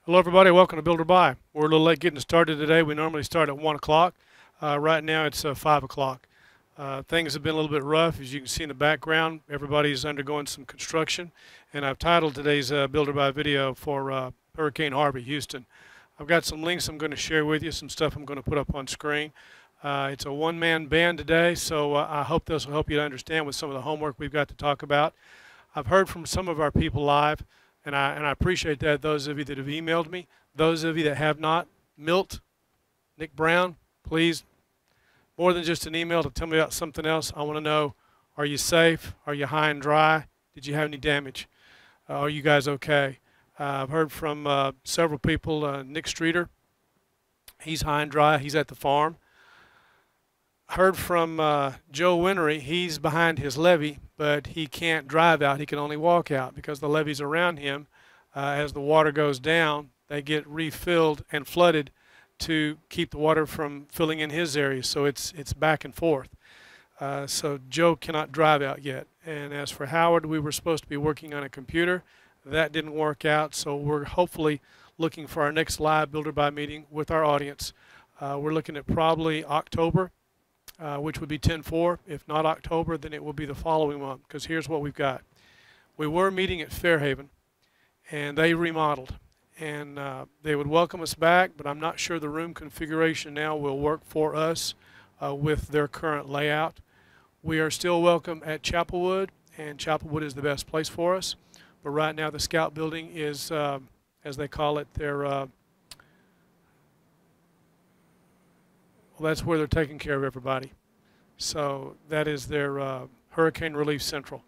Hello, everybody. Welcome to Builder Buy. We're a little late getting started today. We normally start at 1 o'clock. Right now, it's 5 o'clock. Things have been a little bit rough. As you can see in the background, everybody's undergoing some construction. And I've titled today's Builder Buy video for Hurricane Harvey, Houston. I've got some links I'm going to share with you, some stuff I'm going to put up on screen. It's a one-man band today, so I hope this will help you to understand with some of the homework we've got to talk about. I've heard from some of our people live. And I appreciate that, those of you that have emailed me. Those of you that have not, Milt, Nick Brown, please, more than just an email to tell me about something else. I want to know, are you safe? Are you high and dry? Did you have any damage? Are you guys okay? I've heard from several people. Nick Streeter, he's high and dry. He's at the farm. Heard from Joe Winery. He's behind his levee, but he can't drive out. He can only walk out because the levees around him, as the water goes down, they get refilled and flooded to keep the water from filling in his area. So it's back and forth. So Joe cannot drive out yet. And as for Howard, we were supposed to be working on a computer. That didn't work out. So we're hopefully looking for our next live Builder Buy meeting with our audience. We're looking at probably October. Which would be 10/4. If not October, then it will be the following month, because here's what we've got. We were meeting at Fairhaven, and they remodeled. And they would welcome us back, but I'm not sure the room configuration now will work for us with their current layout. We are still welcome at Chapelwood, and Chapelwood is the best place for us. But right now the Scout Building is, as they call it, their well, that's where they're taking care of everybody. So that is their Hurricane Relief Central.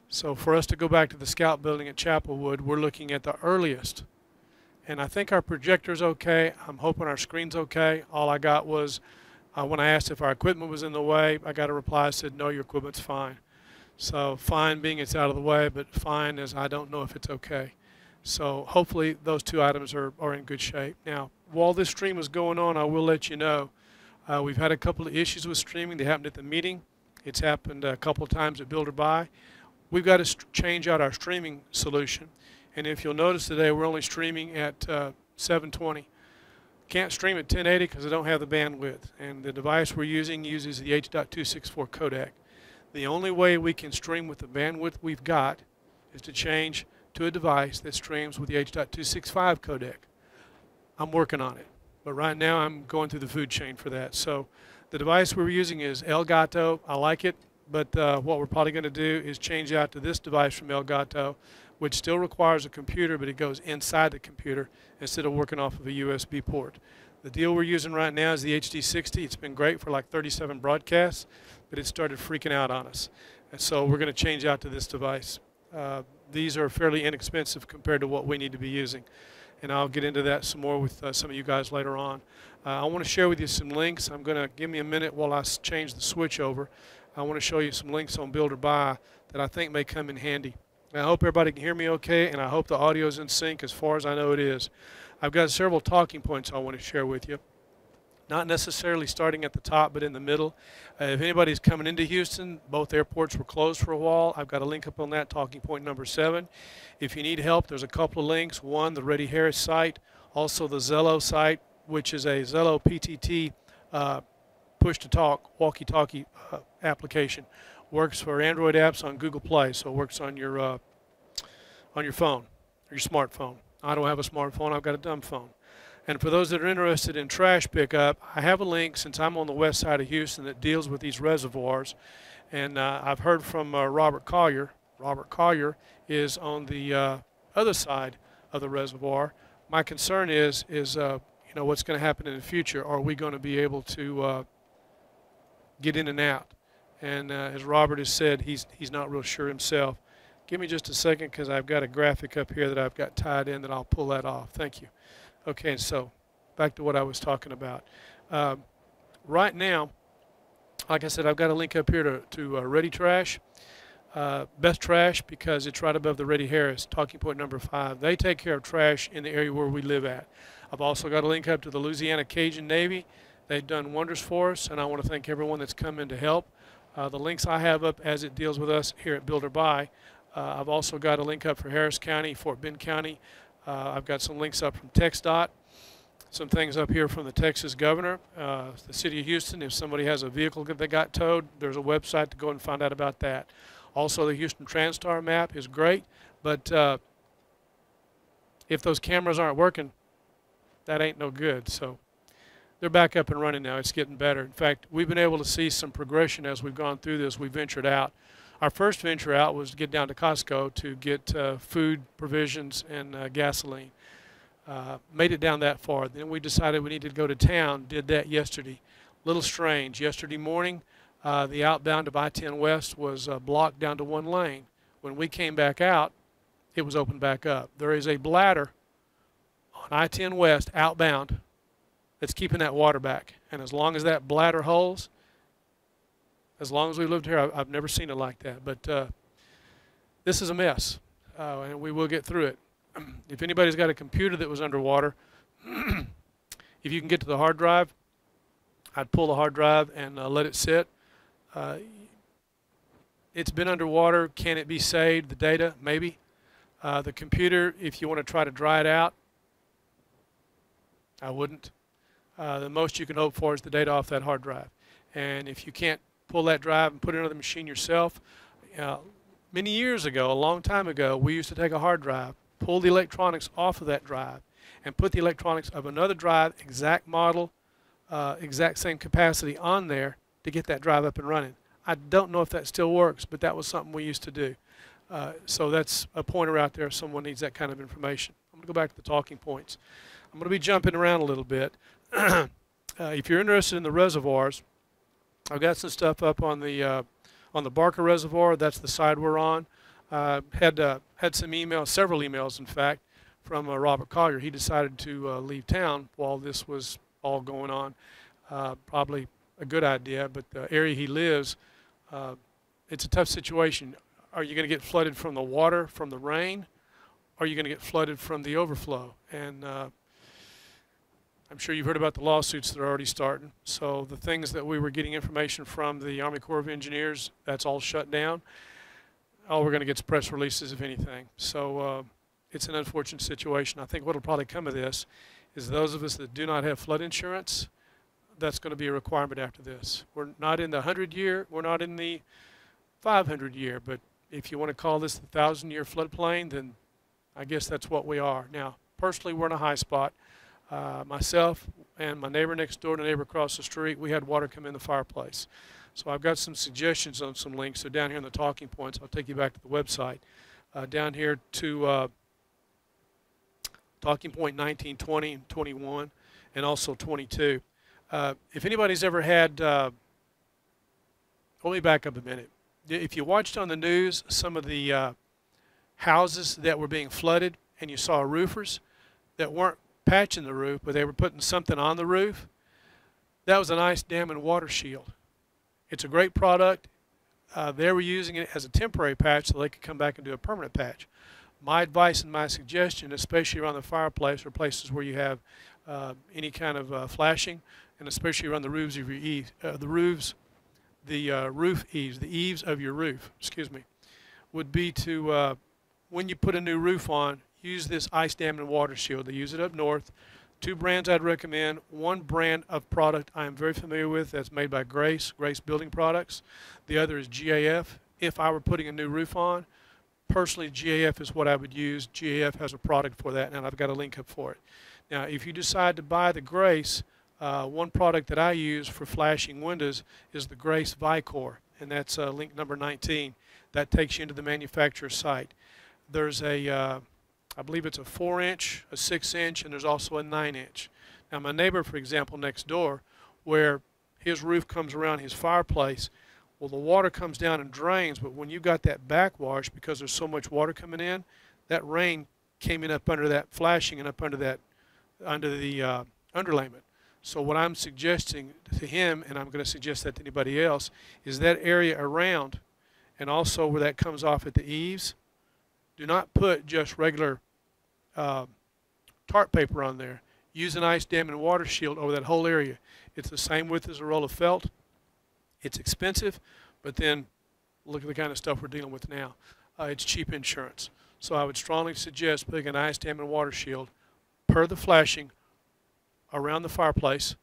So for us to go back to the Scout Building at Chapelwood, we're looking at the earliest. And I think our projector's okay. I'm hoping our screen's okay. All I got was, when I asked if our equipment was in the way, I got a reply that said, no, your equipment's fine. So fine being it's out of the way, but fine as I don't know if it's okay. So hopefully those two items are in good shape. Now, while this stream is going on, I will let you know, we've had a couple of issues with streaming. They happened at the meeting. It's happened a couple of times at Builder Buy. We've got to change out our streaming solution. And if you'll notice today, we're only streaming at 720. Can't stream at 1080 because I don't have the bandwidth. And the device we're using uses the H.264 codec. The only way we can stream with the bandwidth we've got is to change to a device that streams with the H.265 codec. I'm working on it. But right now I'm going through the food chain for that. So the device we're using is Elgato. I like it, but what we're probably going to do is change out to this device from Elgato, which still requires a computer, but it goes inside the computer instead of working off of a USB port. The deal we're using right now is the HD60. It's been great for like 37 broadcasts, but it started freaking out on us. And so we're going to change out to this device. These are fairly inexpensive compared to what we need to be using. And I'll get into that some more with some of you guys later on. I want to share with you some links. I'm going to give me a minute while I change the switch over. I want to show you some links on Builder Buy that I think may come in handy. And I hope everybody can hear me okay, and I hope the audio is in sync as far as I know it is. I've got several talking points I want to share with you. Not necessarily starting at the top, but in the middle. If anybody's coming into Houston, both airports were closed for a while. I've got a link up on that, talking point number 7. If you need help, there's a couple of links. One, the Reddy Harris site, also the Zello site, which is a Zello PTT push-to-talk, walkie-talkie application. Works for Android apps on Google Play, so it works on your phone, or your smartphone. I don't have a smartphone, I've got a dumb phone. And for those that are interested in trash pickup, I have a link, since I'm on the west side of Houston, that deals with these reservoirs. And I've heard from Robert Collier. Robert Collier is on the other side of the reservoir. My concern is you know, what's going to happen in the future. Are we going to be able to get in and out? And as Robert has said, he's not real sure himself. Give me just a second, because I've got a graphic up here that I've got tied in that I'll pull that off. Thank you. Okay, so back to what I was talking about. Right now, like I said, I've got a link up here to Ready Trash. Best Trash, because it's right above the Reddy Harris, talking point number 5. They take care of trash in the area where we live at. I've also got a link up to the Louisiana Cajun Navy. They've done wonders for us, and I want to thank everyone that's come in to help. The links I have up as it deals with us here at Builder Buy. I've also got a link up for Harris County, Fort Bend County, I've got some links up from TxDOT, some things up here from the Texas governor, the city of Houston. If somebody has a vehicle that got towed, there's a website to go and find out about that. Also, the Houston TransStar map is great, but if those cameras aren't working, that ain't no good. So they're back up and running now. It's getting better. In fact, we've been able to see some progression as we've gone through this. We ventured out. Our first venture out was to get down to Costco to get food, provisions, and gasoline. Made it down that far. Then we decided we needed to go to town. Did that yesterday. Little strange. Yesterday morning, the outbound of I-10 West was blocked down to one lane. When we came back out, it was opened back up. There is a bladder on I-10 West outbound that's keeping that water back. And as long as that bladder holds, as long as we've lived here, I've never seen it like that. But this is a mess, and we will get through it. If anybody's got a computer that was underwater, if you can get to the hard drive, I'd pull the hard drive and let it sit. It's been underwater. Can it be saved, the data? Maybe. The computer, if you want to try to dry it out, I wouldn't. The most you can hope for is the data off that hard drive. And if you can't pull that drive and put it on the machine yourself, many years ago, a long time ago, we used to take a hard drive, pull the electronics off of that drive, and put the electronics of another drive, exact model, exact same capacity on there to get that drive up and running. I don't know if that still works, but that was something we used to do. So that's a pointer out there if someone needs that kind of information. I'm going to go back to the talking points. I'm going to be jumping around a little bit. If you're interested in the reservoirs, I've got some stuff up on the Barker Reservoir. That's the side we're on. Had some emails, several emails, in fact, from Robert Collier. He decided to leave town while this was all going on. Probably a good idea, but the area he lives, it's a tough situation. Are you going to get flooded from the water, from the rain? Or are you going to get flooded from the overflow? And I'm sure you've heard about the lawsuits that are already starting. So the things that we were getting information from the Army Corps of Engineers, that's all shut down. All we're going to get is press releases, if anything. So it's an unfortunate situation. I think what will probably come of this is those of us that do not have flood insurance, that's going to be a requirement after this. We're not in the 100-year, we're not in the 500-year, but if you want to call this the 1,000-year floodplain, then I guess that's what we are. Now, personally, we're in a high spot. Myself and my neighbor next door, the neighbor across the street, we had water come in the fireplace. So I've got some suggestions on some links. So down here in the talking points, I'll take you back to the website. Down here to talking point 19, 20, and 21, and also 22. If anybody's ever had, let me back up a minute. If you watched on the news some of the houses that were being flooded, and you saw roofers that weren't patching the roof, but they were putting something on the roof, that was an ice dam and water shield. It's a great product. They were using it as a temporary patch so they could come back and do a permanent patch. My advice and my suggestion, especially around the fireplace or places where you have any kind of flashing, and especially around the roofs of your eaves, roof eaves, the eaves of your roof, excuse me, would be to, when you put a new roof on, use this ice dam and water shield. They use it up north. Two brands I'd recommend. One brand of product I am very familiar with that's made by Grace Building Products. The other is GAF. If I were putting a new roof on, personally GAF is what I would use. GAF has a product for that, and I've got a link up for it. Now, if you decide to buy the Grace, one product that I use for flashing windows is the Grace Vicor, and that's link number 19. That takes you into the manufacturer's site. There's a I believe it's a 4-inch, a 6-inch, and there's also a 9-inch. Now, my neighbor, for example, next door, where his roof comes around his fireplace, well, the water comes down and drains, but when you got that backwash, because there's so much water coming in, that rain came in up under that flashing and up under that, under the underlayment. So what I'm suggesting to him, and I'm going to suggest that to anybody else, is that area around, and also where that comes off at the eaves, do not put just regular tarp paper on there. Use an ice dam and water shield over that whole area. It's the same width as a roll of felt. It's expensive, but then look at the kind of stuff we're dealing with now. It's cheap insurance. So I would strongly suggest putting an ice dam and water shield per the flashing around the fireplace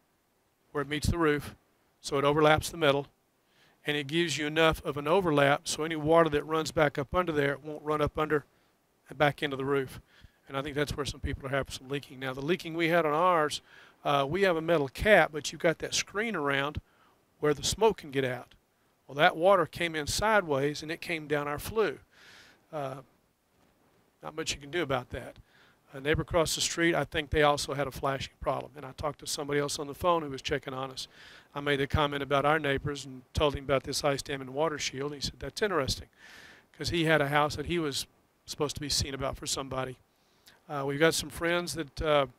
where it meets the roof, so it overlaps the metal, and it gives you enough of an overlap so any water that runs back up under there won't run up under and back into the roof. And I think that's where some people are having some leaking. Now, the leaking we had on ours, we have a metal cap, but you've got that screen around where the smoke can get out. Well, that water came in sideways, and it came down our flue. Not much you can do about that. A neighbor across the street, I think they also had a flashing problem. And I talked to somebody else on the phone who was checking on us. I made a comment about our neighbors and told him about this ice dam and water shield. And he said, that's interesting, because he had a house that he was supposed to be seen about for somebody. We've got some friends that,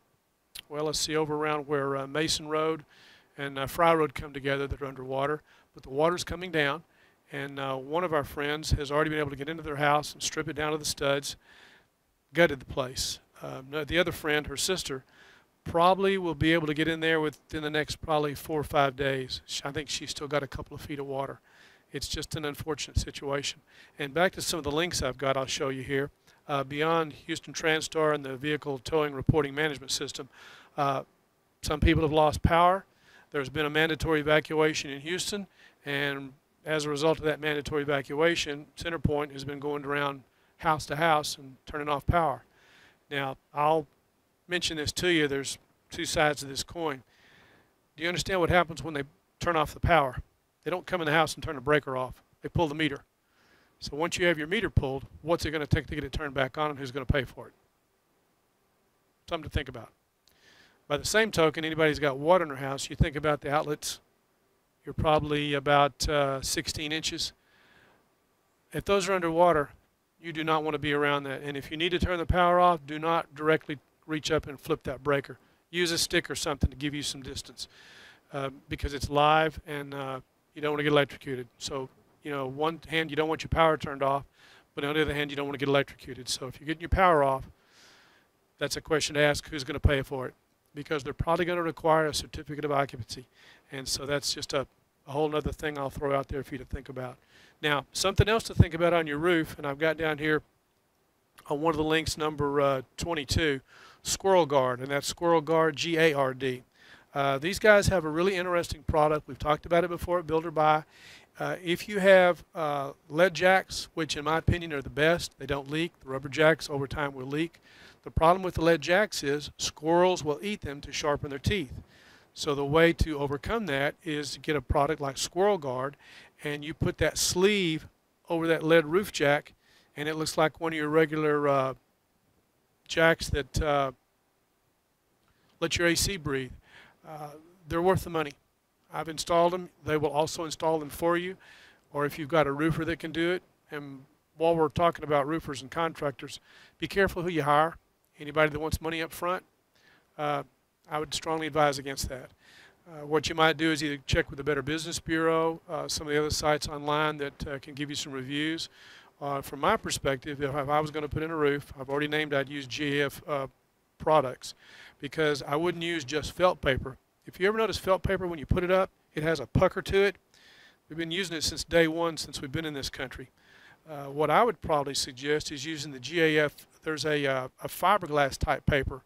well, let's see, over around where Mason Road and Fry Road come together that are underwater. But the water's coming down, and one of our friends has already been able to get into their house and strip it down to the studs, gutted the place. The other friend, her sister, probably will be able to get in there within the next probably 4 or 5 days. I think she's still got a couple of feet of water. It's just an unfortunate situation. And back to some of the links I've got, I'll show you here. Beyond Houston TransStar and the Vehicle Towing Reporting Management System, some people have lost power. There's been a mandatory evacuation in Houston, and as a result of that mandatory evacuation, CenterPoint has been going around house to house and turning off power. Now, I'll mention this to you. There's two sides of this coin. Do you understand what happens when they turn off the power? They don't come in the house and turn the breaker off. They pull the meter. So once you have your meter pulled, what's it going to take to get it turned back on, and who's going to pay for it? Something to think about. By the same token, anybody who's got water in their house, you think about the outlets. You're probably about 16 inches. If those are underwater, you do not want to be around that. And if you need to turn the power off, do not directly reach up and flip that breaker. Use a stick or something to give you some distance because it's live, and you don't want to get electrocuted. So, you know, one hand, you don't want your power turned off, but on the other hand, you don't want to get electrocuted. So if you're getting your power off, that's a question to ask, who's going to pay for it? Because they're probably going to require a certificate of occupancy. And so that's just a whole other thing I'll throw out there for you to think about. Now, something else to think about on your roof, and I've got down here on one of the links, number 22, Squirrel Guard, and that's Squirrel Guard, G-A-R-D. These guys have a really interesting product. We've talked about it before at Build or Buy. If you have lead jacks, which in my opinion are the best, they don't leak. The rubber jacks over time will leak. The problem with the lead jacks is squirrels will eat them to sharpen their teeth. So the way to overcome that is to get a product like Squirrel Guard, and you put that sleeve over that lead roof jack, and it looks like one of your regular jacks that let your AC breathe. They're worth the money. I've installed them. They will also install them for you, or if you've got a roofer that can do it. And while we're talking about roofers and contractors, be careful who you hire. Anybody that wants money up front, I would strongly advise against that. What you might do is either check with the Better Business Bureau, some of the other sites online that can give you some reviews. From my perspective, if I was going to put in a roof, I've already named I'd use GAF products, because I wouldn't use just felt paper. If you ever notice felt paper, when you put it up, it has a pucker to it. We've been using it since day one, since we've been in this country. What I would probably suggest is using the GAF. There's a fiberglass type paper.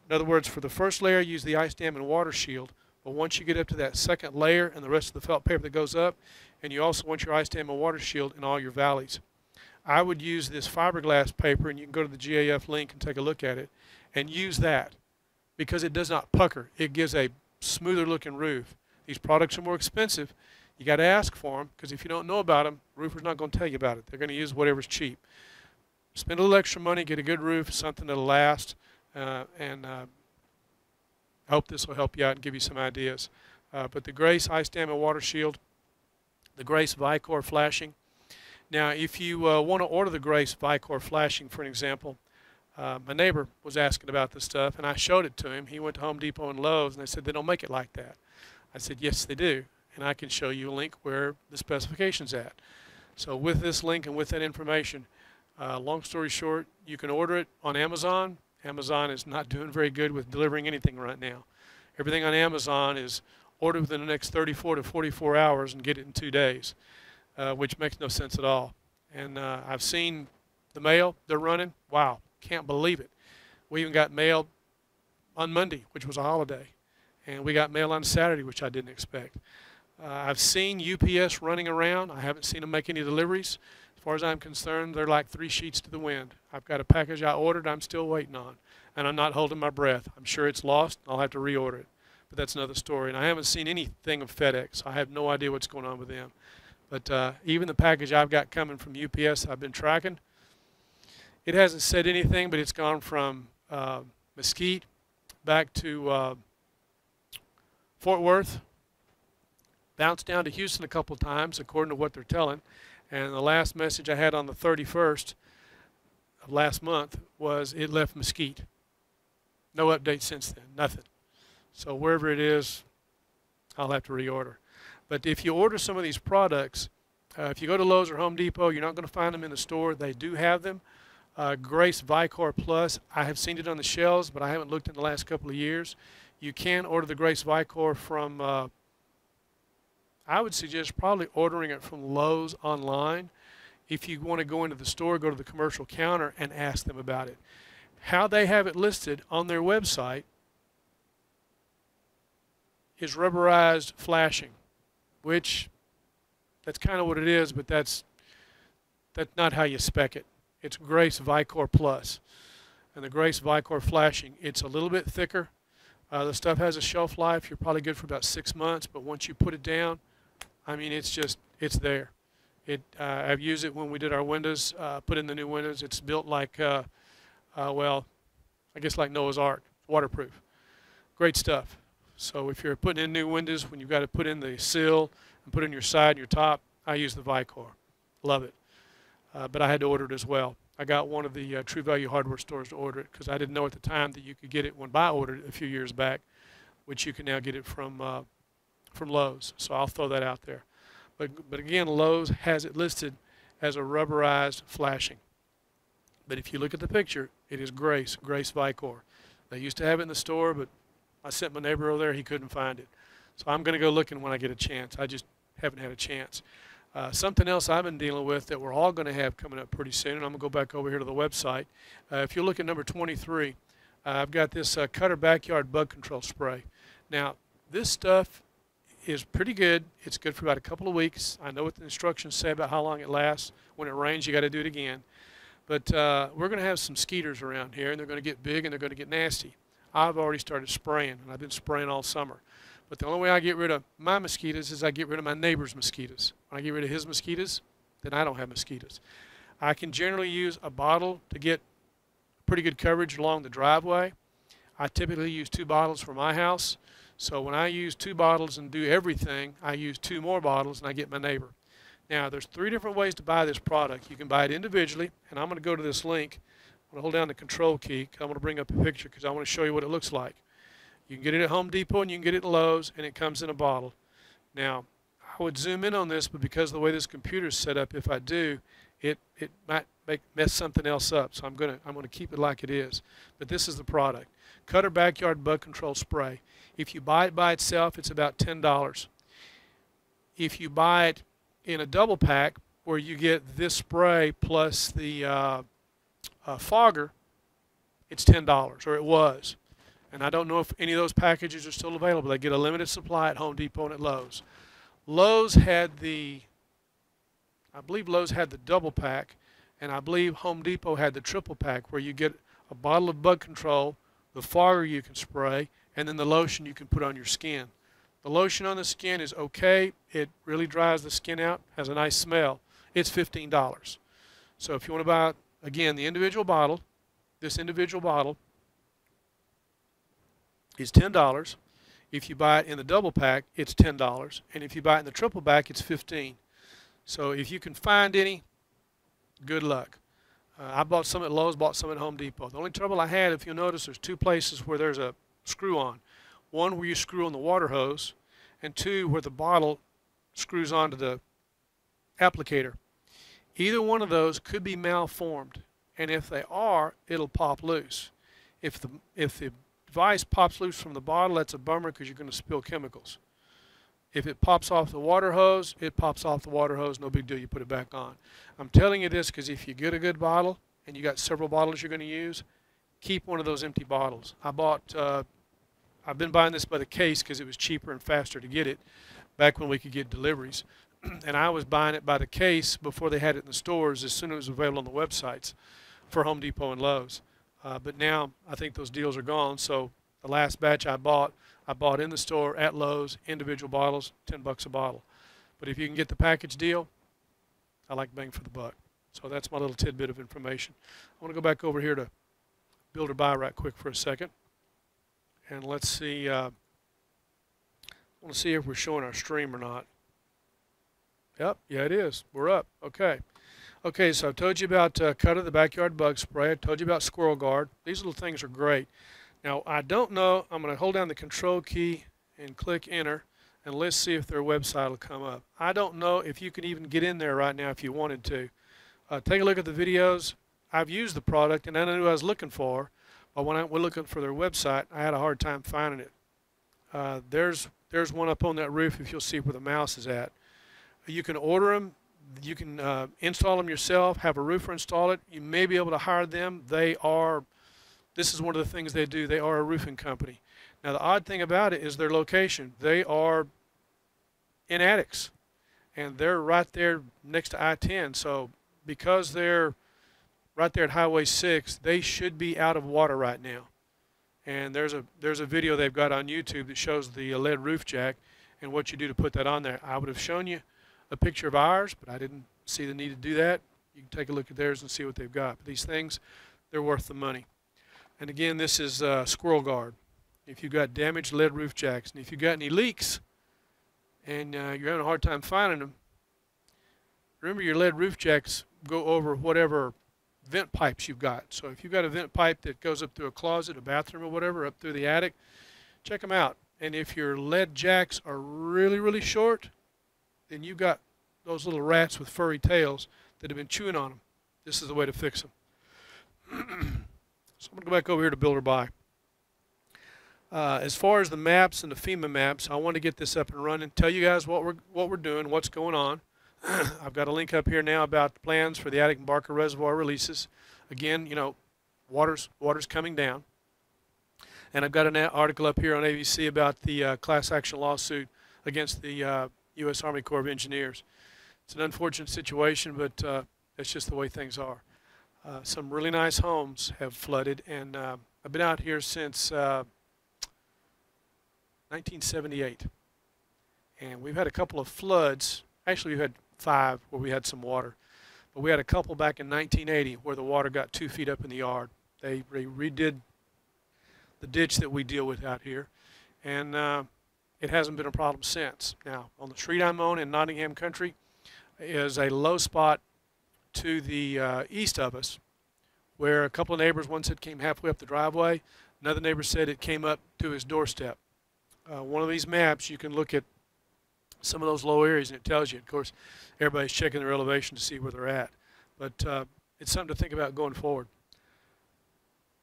In other words, for the first layer, use the ice dam and water shield. But once you get up to that second layer and the rest of the felt paper that goes up, and you also want your ice dam and water shield in all your valleys, I would use this fiberglass paper, and you can go to the GAF link and take a look at it, and use that, because it does not pucker. It gives a smoother looking roof. These products are more expensive. You got to ask for them, because if you don't know about them, the roofer's not going to tell you about it. They're going to use whatever's cheap. Spend a little extra money, get a good roof, something that'll last, and I hope this will help you out and give you some ideas. But the Grace Ice Dam and Water Shield, the Grace Vicor Flashing. Now, if you want to order the Grace Vicor Flashing, for an example, my neighbor was asking about this stuff, and I showed it to him. He went to Home Depot and Lowe's, and they said they don't make it like that. I said, yes, they do, and I can show you a link where the specification's at. So with this link and with that information, long story short, you can order it on Amazon. Amazon is not doing very good with delivering anything right now. Everything on Amazon is ordered within the next 34 to 44 hours and get it in 2 days, which makes no sense at all. And I've seen The mail, they're running. Wow, can't believe it. We even got mail on Monday, which was a holiday. And we got mail on Saturday, which I didn't expect. I've seen UPS running around. I haven't seen them make any deliveries. As far as I'm concerned, they're like 3 sheets to the wind. I've got a package I ordered I'm still waiting on, and I'm not holding my breath. I'm sure it's lost. I'll have to reorder it. But that's another story. And I haven't seen anything of FedEx. I have no idea what's going on with them. But even the package I've got coming from UPS I've been tracking, it hasn't said anything, but it's gone from Mesquite back to Fort Worth, bounced down to Houston a couple times, according to what they're telling. And the last message I had on the 31st of last month was it left Mesquite. No update since then, nothing. So wherever it is, I'll have to reorder. But if you order some of these products, if you go to Lowe's or Home Depot, you're not going to find them in the store. They do have them. Grace Vicor Plus, I have seen it on the shelves, but I haven't looked in the last couple of years. You can order the Grace Vicor from I would suggest probably ordering it from Lowe's online. If you want to go into the store, go to the commercial counter and ask them about it. How they have it listed on their website is rubberized flashing, which that's kind of what it is, but that's not how you spec it. It's Grace Vicor Plus. And the Grace Vicor flashing, it's a little bit thicker. The stuff has a shelf life. You're probably good for about 6 months, but once you put it down, I mean, it's there. I've used it when we did our windows, put in the new windows. It's built like, well, I guess like Noah's Ark, waterproof. Great stuff. So if you're putting in new windows, when you've got to put in the sill and put in your side and your top, I use the Vicor. Love it. But I had to order it as well. I got one of the True Value hardware stores to order it because I didn't know at the time that you could get it when I ordered it a few years back, which you can now get it from Lowe's. So I'll throw that out there. But again, Lowe's has it listed as a rubberized flashing. But if you look at the picture, it is Grace Vicor. They used to have it in the store, but I sent my neighbor over there. He couldn't find it. So I'm going to go looking when I get a chance. I just haven't had a chance. Something else I've been dealing with that we're all going to have coming up pretty soon, and I'm going to go back over here to the website. If you look at number 23, I've got this Cutter Backyard Bug Control Spray. Now, this stuff is pretty good. It's good for about a couple of weeks. I know what the instructions say about how long it lasts. When it rains, you got to do it again. But we're going to have some skeeters around here, and they're going to get big and they're going to get nasty. I've already started spraying, and I've been spraying all summer. But the only way I get rid of my mosquitoes is I get rid of my neighbor's mosquitoes. When I get rid of his mosquitoes, then I don't have mosquitoes. I can generally use a bottle to get pretty good coverage along the driveway. I typically use 2 bottles for my house. So when I use 2 bottles and do everything, I use 2 more bottles and I get my neighbor. Now, there's 3 different ways to buy this product. You can buy it individually, and I'm going to go to this link. I'm going to hold down the control key. I'm going to bring up a picture because I want to show you what it looks like. You can get it at Home Depot and you can get it at Lowe's, and it comes in a bottle. Now, I would zoom in on this, but because of the way this computer is set up, if I do, it might mess something else up. So I'm going to keep it like it is. But this is the product. Cutter Backyard Bug Control Spray. If you buy it by itself, it's about $10. If you buy it in a double pack where you get this spray plus the fogger, it's $10, or it was. And I don't know if any of those packages are still available. They get a limited supply at Home Depot and at Lowe's. Lowe's had I believe Lowe's had the double pack, and I believe Home Depot had the triple pack where you get a bottle of bug control, the fogger you can spray, and then the lotion you can put on your skin. The lotion on the skin is okay. It really dries the skin out, has a nice smell. It's $15. So if you want to buy, again, the individual bottle, this individual bottle is $10. If you buy it in the double pack, it's $10. And if you buy it in the triple pack, it's $15. So if you can find any, good luck. I bought some at Lowe's, bought some at Home Depot. The only trouble I had, if you'll notice, there's 2 places where there's a screw on. One where you screw on the water hose, and 2 where the bottle screws onto the applicator. Either one of those could be malformed, and if they are, it'll pop loose. If the device pops loose from the bottle, that's a bummer because you're going to spill chemicals. If it pops off the water hose, it pops off the water hose, no big deal, you put it back on. I'm telling you this because if you get a good bottle and you got several bottles you're going to use, keep one of those empty bottles. I've been buying this by the case because it was cheaper and faster to get it back when we could get deliveries. And I was buying it by the case before they had it in the stores as soon as it was available on the websites for Home Depot and Lowe's. But now I think those deals are gone, so the last batch I bought in the store at Lowe's, individual bottles, $10 a bottle. But if you can get the package deal, I like bang for the buck. So that's my little tidbit of information. I want to go back over here to Build or Buy right quick for a second. And let's see, I want to see if we're showing our stream or not. Yep, yeah it is. We're up. Okay. Okay, so I told you about Cutter, the backyard bug spray. I told you about Squirrel Guard. These little things are great. Now, I don't know. I'm going to hold down the control key and click enter, and let's see if their website will come up. I don't know if you can even get in there right now if you wanted to. Take a look at the videos. I've used the product, and I knew what I was looking for, but when I went looking for their website, I had a hard time finding it. There's one up on that roof if you'll see where the mouse is at. You can order them. You can install them yourself, have a roofer install it. You may be able to hire them. This is one of the things they do. They are a roofing company. Now, the odd thing about it is their location. They are in attics, and they're right there next to I-10. So because they're right there at Highway 6, they should be out of water right now. And there's a video they've got on YouTube that shows the lead roof jack and what you do to put that on there. I would have shown you a picture of ours, but I didn't see the need to do that. You can take a look at theirs and see what they've got. But these things, they're worth the money. And again, this is Squirrel Guard. If you've got damaged lead roof jacks, and if you've got any leaks and you're having a hard time finding them, remember your lead roof jacks go over whatever vent pipes you've got. So if you've got a vent pipe that goes up through a closet, a bathroom or whatever, up through the attic, check them out. And if your lead jacks are really, really short, then you've got those little rats with furry tails that have been chewing on them. This is the way to fix them. So I'm going to go back over here to Build or Buy. As far as the maps and the FEMA maps, I want to get this up and running, tell you guys what we're doing, what's going on. I've got a link up here now about the plans for the Attic and Barker Reservoir releases. Again, you know, water's coming down. And I've got an article up here on ABC about the class action lawsuit against the U.S. Army Corps of Engineers. It's an unfortunate situation, but that's just the way things are. Some really nice homes have flooded, and I've been out here since 1978. And we've had a couple of floods. Actually, we've had 5 where we had some water. But we had a couple back in 1980 where the water got 2 feet up in the yard. They redid the ditch that we deal with out here. And it hasn't been a problem since. Now, on the street I'm on in Nottingham Country is a low spot to the east of us where a couple of neighbors, one said came halfway up the driveway, another neighbor said it came up to his doorstep. One of these maps, you can look at some of those low areas and it tells you. Of course, everybody's checking their elevation to see where they're at. But it's something to think about going forward.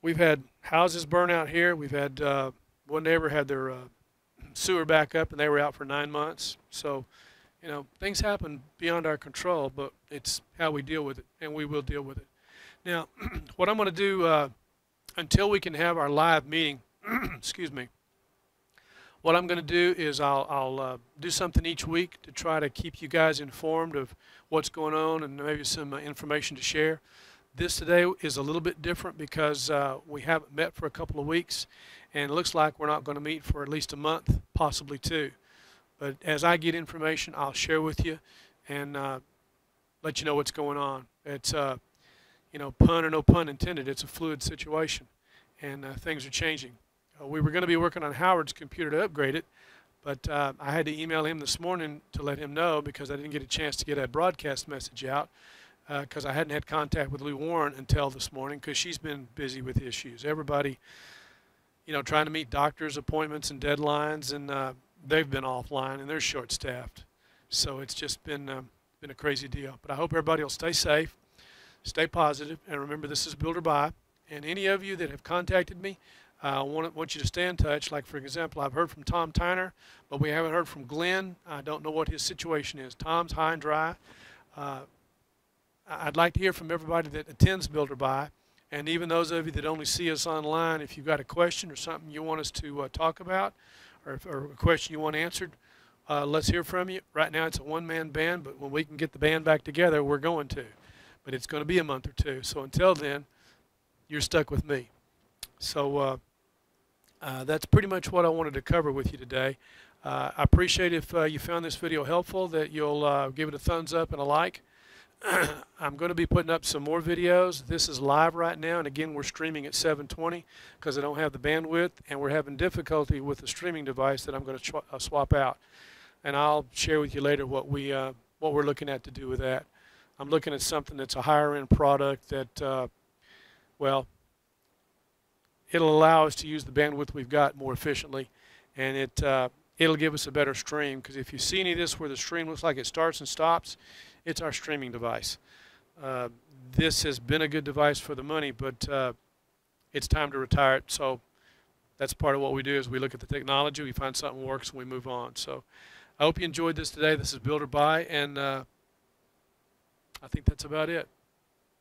We've had houses burn out here. We've had one neighbor had their sewer back up and they were out for 9 months. So, you know, things happen beyond our control, but it's how we deal with it, and we will deal with it. Now, what I'm going to do until we can have our live meeting, excuse me, what I'm going to do is I'll do something each week to try to keep you guys informed of what's going on and maybe some information to share. This today is a little bit different because we haven't met for a couple of weeks, and it looks like we're not going to meet for at least a month, possibly 2. But as I get information, I'll share with you and let you know what's going on. It's, you know, pun or no pun intended, it's a fluid situation, and things are changing. We were going to be working on Howard's computer to upgrade it, but I had to email him this morning to let him know because I didn't get a chance to get a broadcast message out because I hadn't had contact with Lou Warren until this morning because she's been busy with issues. Everybody, you know, trying to meet doctor's appointments and deadlines, and they've been offline and they're short-staffed. So it's just been a crazy deal. But I hope everybody will stay safe, stay positive, and remember this is Build or Buy. And any of you that have contacted me, I want you to stay in touch. Like, for example, I've heard from Tom Tyner, but we haven't heard from Glenn. I don't know what his situation is. Tom's high and dry. Uh, I'd like to hear from everybody that attends Builder Buy, and even those of you that only see us online. If you've got a question or something you want us to talk about, or a question you want answered, let's hear from you. Right now it's a one-man band, but when we can get the band back together, we're going to. But it's going to be a month or two. So until then, you're stuck with me. So that's pretty much what I wanted to cover with you today. I appreciate if you found this video helpful, that you'll give it a thumbs up and a like. I'm going to be putting up some more videos. This is live right now, and again, we're streaming at 720 because I don't have the bandwidth, and we're having difficulty with the streaming device that I'm going to swap out. And I'll share with you later what we're looking at to do with that. I'm looking at something that's a higher end product that, well, it'll allow us to use the bandwidth we've got more efficiently, and it'll give us a better stream. Because if you see any of this where the stream looks like it starts and stops, it's our streaming device. This has been a good device for the money, but it's time to retire it. So that's part of what we do, is we look at the technology, we find something works, and we move on. So I hope you enjoyed this today. This is Builder Buy, and I think that's about it.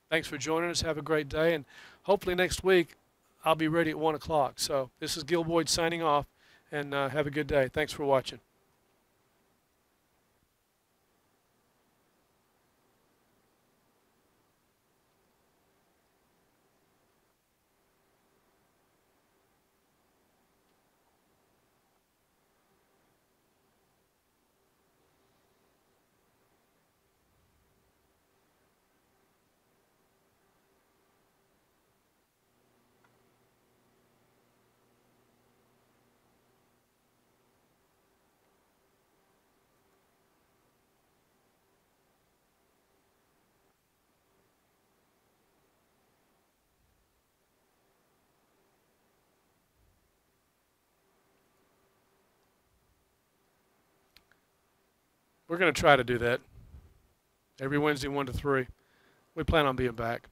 Thanks for joining us. Have a great day, and hopefully next week I'll be ready at 1 o'clock. So this is Gil Boyd signing off, and have a good day. Thanks for watching. We're going to try to do that every Wednesday, 1 to 3. We plan on being back.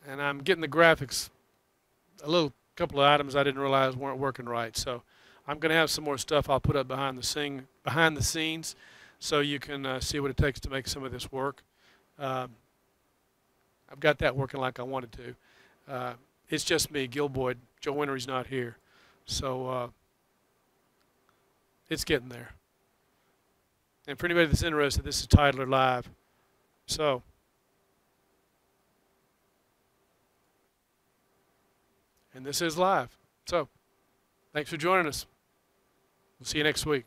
And I'm getting the graphics, a couple of items I didn't realize weren't working right. So I'm going to have some more stuff I'll put up behind the scenes, so you can see what it takes to make some of this work. I've got that working like I wanted to. It's just me, Gil Boyd. Joe Wintery's not here. So it's getting there. And for anybody that's interested, this is Titler Live. So, and this is live. So, thanks for joining us. We'll see you next week.